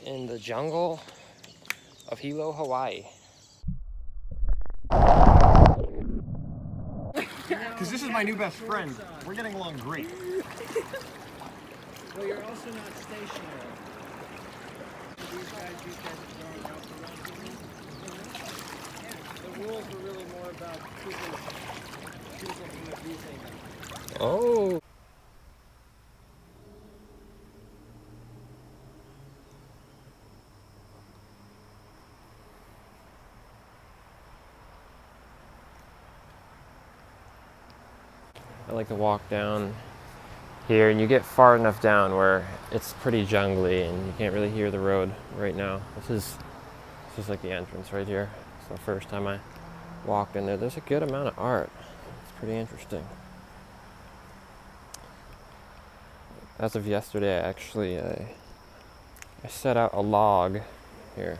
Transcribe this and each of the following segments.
in the jungle of Hilo, Hawaii. Because this is my new best friend. We're getting along great. Well, you're also not stationary. These guys are going out for runs. Yeah, the rules are really more about choosing from abusing them. Oh. I like to walk down here, and you get far enough down where it's pretty jungly and you can't really hear the road right now. This is like the entrance right here. It's the first time I walked in there. There's a good amount of art. It's pretty interesting. As of yesterday, actually, I set out a log here.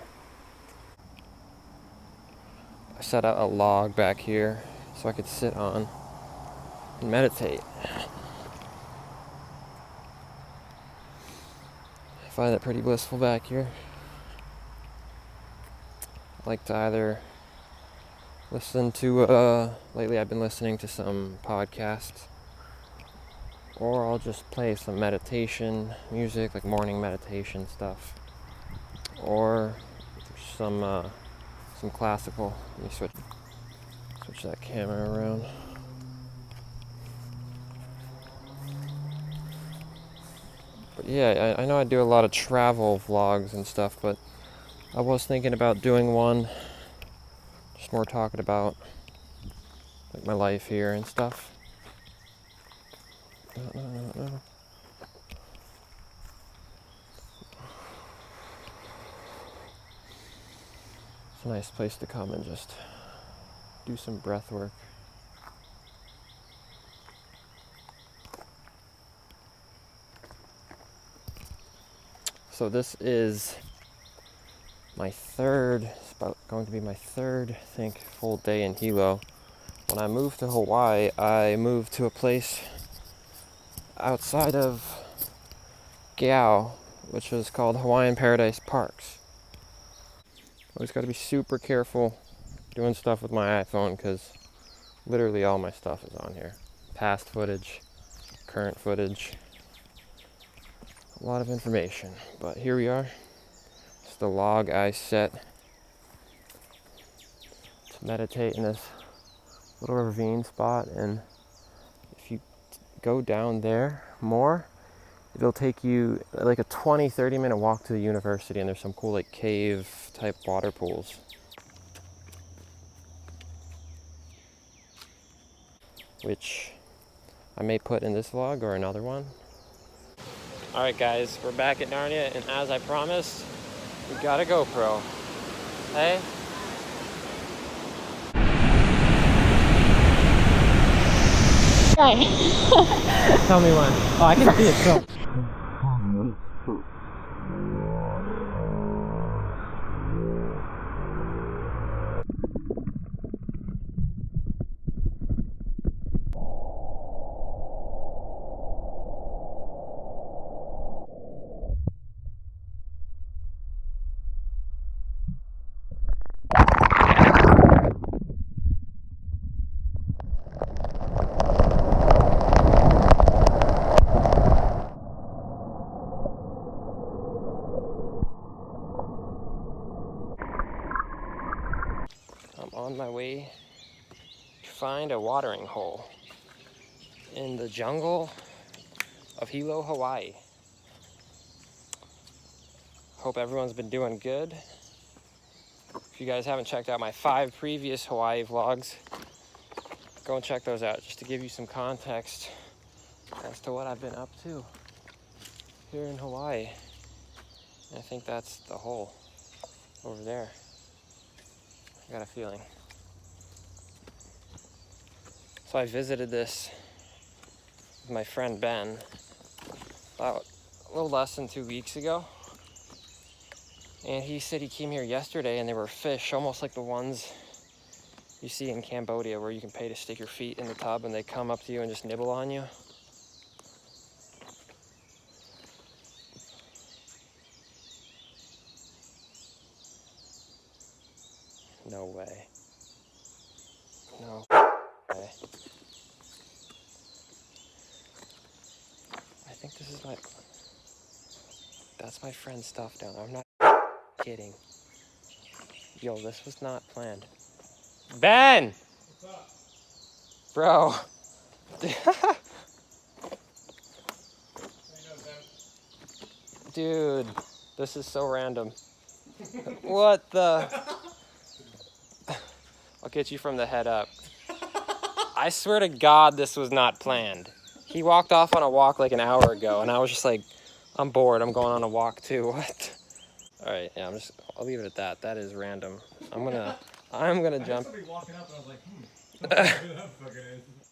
I set out a log back here so I could sit on and meditate. I find it pretty blissful back here. I like to either listen to, lately I've been listening to some podcasts, or I'll just play some meditation music, like morning meditation stuff, or some classical. Let me switch that camera around. But yeah, I know I do a lot of travel vlogs and stuff, but I was thinking about doing one just more talking about like my life here and stuff. It's a nice place to come and just do some breath work. So this is my third, it's about going to be my third, I think, full day in Hilo. When I moved to Hawaii, I moved to a place outside of Gao, which is called Hawaiian Paradise Parks. Always got to be super careful doing stuff with my iPhone because literally all my stuff is on here. Past footage, current footage, a lot of information. But here we are. It's the log I set to meditate in this little ravine spot, and if you go down there more, it'll take you like a 20-30 minute walk to the university, and there's some cool like cave type water pools. Which I may put in this vlog or another one. Alright guys, we're back at Narnia, and as I promised, we got a GoPro. Hey? Tell me when. Oh, I can see it still. I'm on my way to find a watering hole in the jungle of Hilo, Hawaii. Hope everyone's been doing good. If you guys haven't checked out my 5 previous Hawaii vlogs, go and check those out just to give you some context as to what I've been up to here in Hawaii. And I think that's the hole over there. I got a feeling. So I visited this with my friend Ben about a little less than 2 weeks ago. And he said he came here yesterday and there were fish almost like the ones you see in Cambodia where you can pay to stick your feet in the tub and they come up to you and just nibble on you. No way. No way. I think this is my... That's my friend's stuff down there. I'm not kidding. Yo, this was not planned. Ben! What's up? Bro. Dude, this is so random. What the? I'll get you from the head up. I swear to God, this was not planned. He walked off on a walk like an hour ago, and I was just like, I'm bored. I'm going on a walk too. What? All right, yeah. I'll leave it at that. That is random. I'm gonna jump. Somebody walking up, and I was like, who that fucker is?